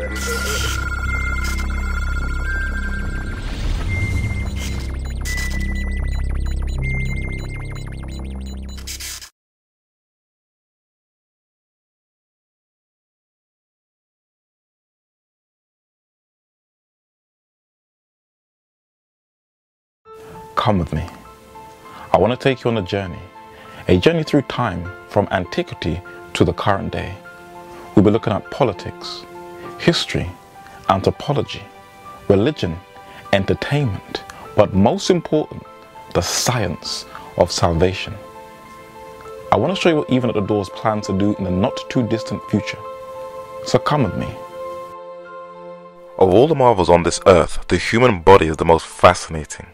Come with me. I want to take you on a journey through time from antiquity to the current day. We'll be looking at politics, history, anthropology, religion, entertainment, but most important, the science of salvation. I want to show you what Even at the Doors plans to do in the not too distant future. So come with me. Of all the marvels on this earth, the human body is the most fascinating.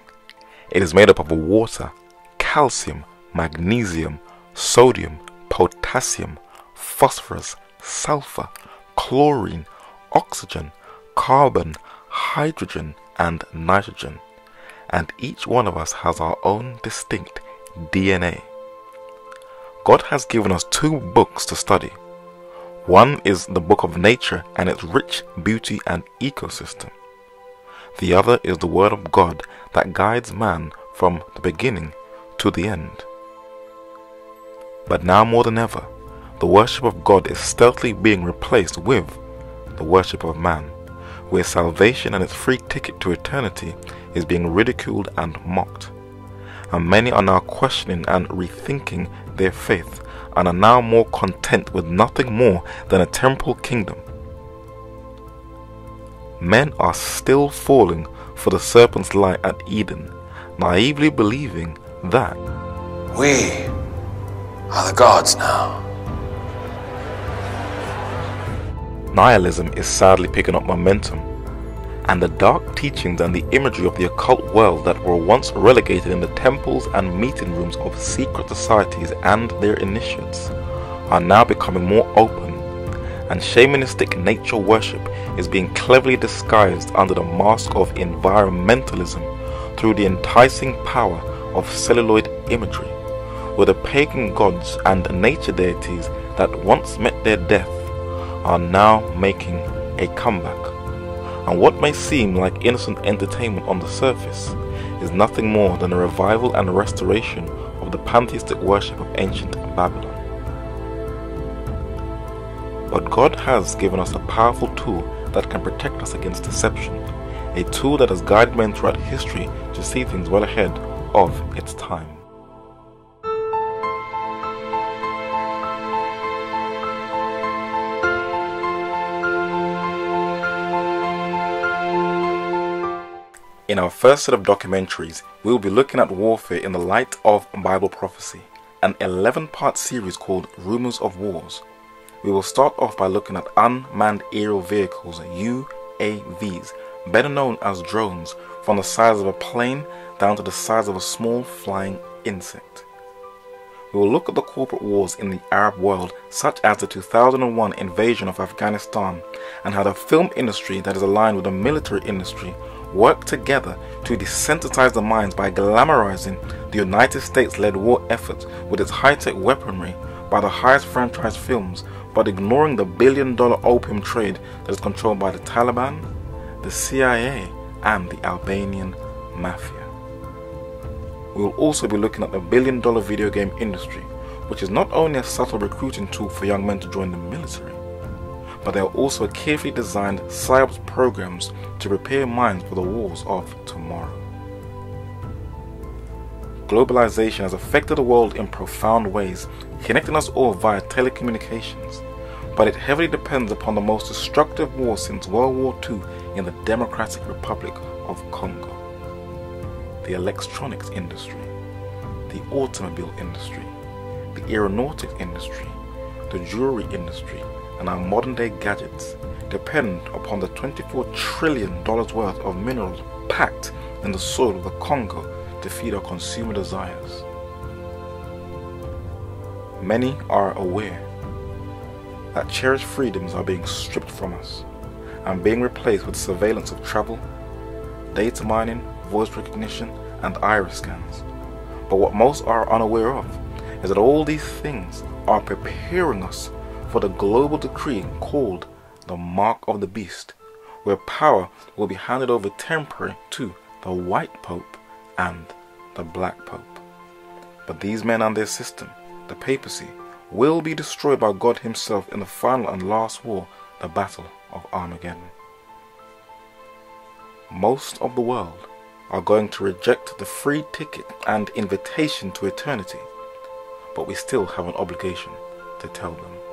It is made up of water, calcium, magnesium, sodium, potassium, phosphorus, sulfur, chlorine, oxygen, carbon, hydrogen, and nitrogen. And each one of us has our own distinct DNA. God has given us 2 books to study. One is the book of nature and its rich beauty and ecosystem. The other is the Word of God that guides man from the beginning to the end. But now more than ever, the worship of God is stealthily being replaced with the worship of man, where salvation and its free ticket to eternity is being ridiculed and mocked. And many are now questioning and rethinking their faith and are now more content with nothing more than a temporal kingdom. Men are still falling for the serpent's lie at Eden, naively believing that we are the gods now. Nihilism is sadly picking up momentum, and the dark teachings and the imagery of the occult world that were once relegated in the temples and meeting rooms of secret societies and their initiates are now becoming more open, and shamanistic nature worship is being cleverly disguised under the mask of environmentalism through the enticing power of celluloid imagery, where the pagan gods and nature deities that once met their death are now making a comeback. And what may seem like innocent entertainment on the surface is nothing more than a revival and restoration of the pantheistic worship of ancient Babylon. But God has given us a powerful tool that can protect us against deception, a tool that has guided men throughout history to see things well ahead of its time. In our first set of documentaries, we will be looking at warfare in the light of Bible prophecy, an 11-part series called Rumors of Wars. We will start off by looking at unmanned aerial vehicles, UAVs, better known as drones, from the size of a plane down to the size of a small flying insect. We will look at the corporate wars in the Arab world, such as the 2001 invasion of Afghanistan, and how the film industry that is aligned with the military industry work together to desensitize the minds by glamorizing the United States-led war effort with its high-tech weaponry by the highest franchise films, but ignoring the billion-dollar opium trade that is controlled by the Taliban, the CIA, and the Albanian mafia. We will also be looking at the billion-dollar video game industry, which is not only a subtle recruiting tool for young men to join the military, but they are also carefully designed psyops programs to prepare minds for the wars of tomorrow. Globalization has affected the world in profound ways, connecting us all via telecommunications, but it heavily depends upon the most destructive war since World War II in the Democratic Republic of Congo. The electronics industry, the automobile industry, the aeronautics industry, the jewelry industry, and our modern day gadgets depend upon the $24 trillion worth of minerals packed in the soil of the Congo to feed our consumer desires. Many are aware that cherished freedoms are being stripped from us and being replaced with surveillance of travel, data mining, voice recognition, and iris scans. But what most are unaware of is that all these things are preparing us for the global decree called the mark of the beast, where power will be handed over temporarily to the white pope and the black pope. But these men and their system, the papacy, will be destroyed by God himself in the final and last war, the Battle of Armageddon. Most of the world are going to reject the free ticket and invitation to eternity, but we still have an obligation to tell them.